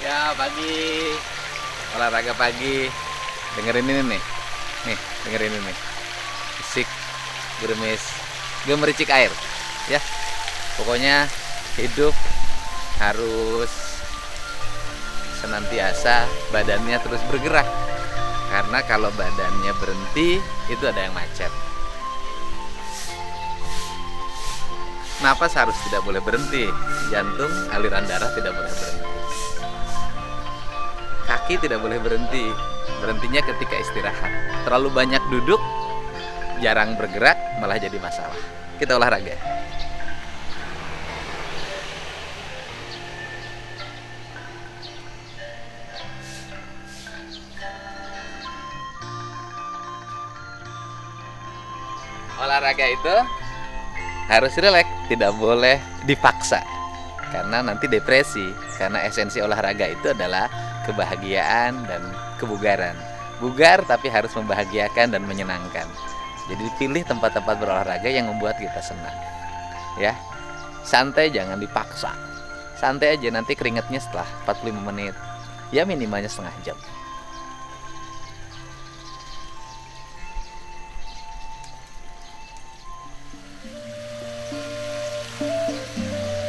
Ya pagi, olahraga pagi. Dengerin ini nih, dengerin ini. Musik gerimis, gemericik air. Ya, pokoknya hidup harus senantiasa badannya terus bergerak. Karena kalau badannya berhenti, itu ada yang macet. Napas harus tidak boleh berhenti, jantung, aliran darah tidak boleh berhenti. Kaki tidak boleh berhenti, berhentinya ketika istirahat. Terlalu banyak duduk, jarang bergerak, malah jadi masalah. Kita olahraga. Olahraga itu harus rileks, tidak boleh dipaksa. Karena nanti depresi. Karena esensi olahraga itu adalah kebahagiaan dan kebugaran. Bugar tapi harus membahagiakan dan menyenangkan. Jadi pilih tempat-tempat berolahraga yang membuat kita senang. Ya. Santai, jangan dipaksa. Santai aja, nanti keringatnya setelah 45 menit. Ya minimalnya setengah jam.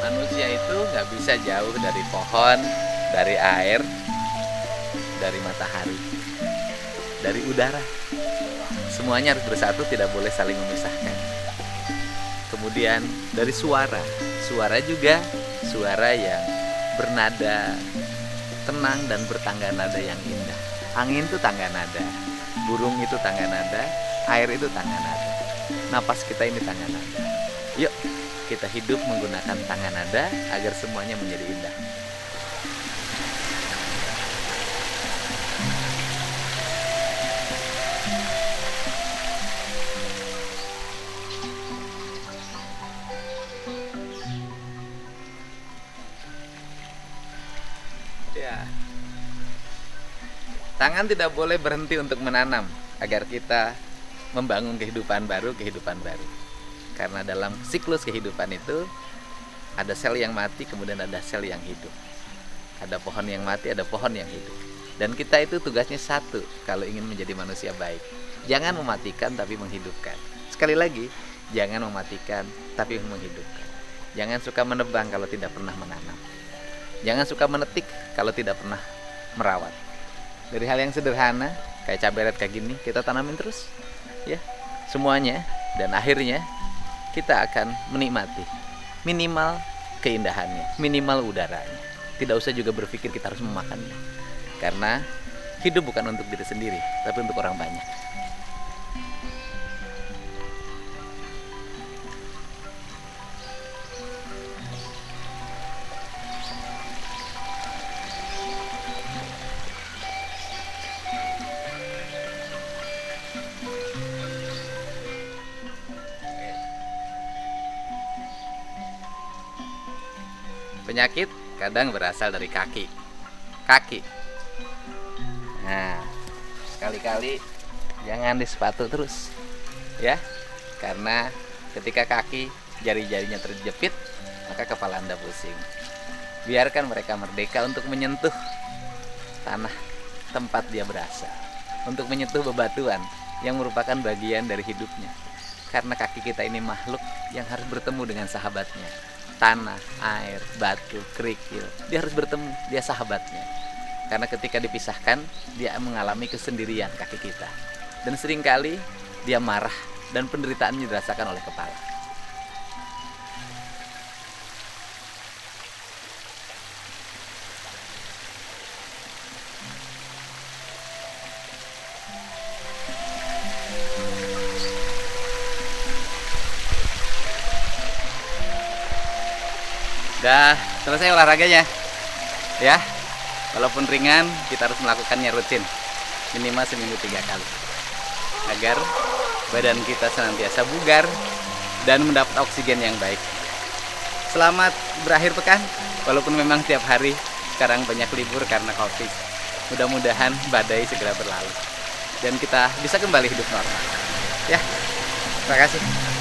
Manusia itu nggak bisa jauh dari pohon, dari air, dari matahari, dari udara. Semuanya harus bersatu, tidak boleh saling memisahkan. Kemudian dari suara, suara juga suara yang bernada tenang dan bertangga nada yang indah. Angin itu tangga nada, burung itu tangga nada, air itu tangga nada. Napas kita ini tangga nada. Yuk, kita hidup menggunakan tangga nada agar semuanya menjadi indah. Ya. Tangan tidak boleh berhenti untuk menanam agar kita membangun kehidupan baru. Karena dalam siklus kehidupan itu ada sel yang mati, kemudian ada sel yang hidup. Ada pohon yang mati, ada pohon yang hidup. Dan kita itu tugasnya satu kalau ingin menjadi manusia baik. Jangan mematikan tapi menghidupkan. Sekali lagi, jangan mematikan tapi menghidupkan. Jangan suka menebang kalau tidak pernah menanam. Jangan suka menetik kalau tidak pernah merawat. Dari hal yang sederhana kayak cabai rawit kayak gini, kita tanamin terus ya semuanya, dan akhirnya kita akan menikmati minimal keindahannya, minimal udaranya. Tidak usah juga berpikir kita harus memakannya. Karena hidup bukan untuk diri sendiri, tapi untuk orang banyak. Penyakit kadang berasal dari kaki. Nah, sekali-kali jangan di sepatu terus, ya. Karena ketika kaki jari-jarinya terjepit, maka kepala Anda pusing. Biarkan mereka merdeka untuk menyentuh tanah tempat dia berasal, untuk menyentuh bebatuan yang merupakan bagian dari hidupnya. Karena kaki kita ini makhluk yang harus bertemu dengan sahabatnya. Tanah, air, batu, kerikil, dia harus bertemu, dia sahabatnya. Karena ketika dipisahkan, dia mengalami kesendirian kaki kita. Dan seringkali dia marah dan penderitaannya dirasakan oleh kepala. Udah selesai olahraganya, ya. Walaupun ringan, kita harus melakukannya rutin, minimal seminggu 3 kali, agar badan kita senantiasa bugar dan mendapat oksigen yang baik. Selamat berakhir pekan, walaupun memang tiap hari sekarang banyak libur karena COVID. Mudah-mudahan badai segera berlalu dan kita bisa kembali hidup normal. Ya, terima kasih.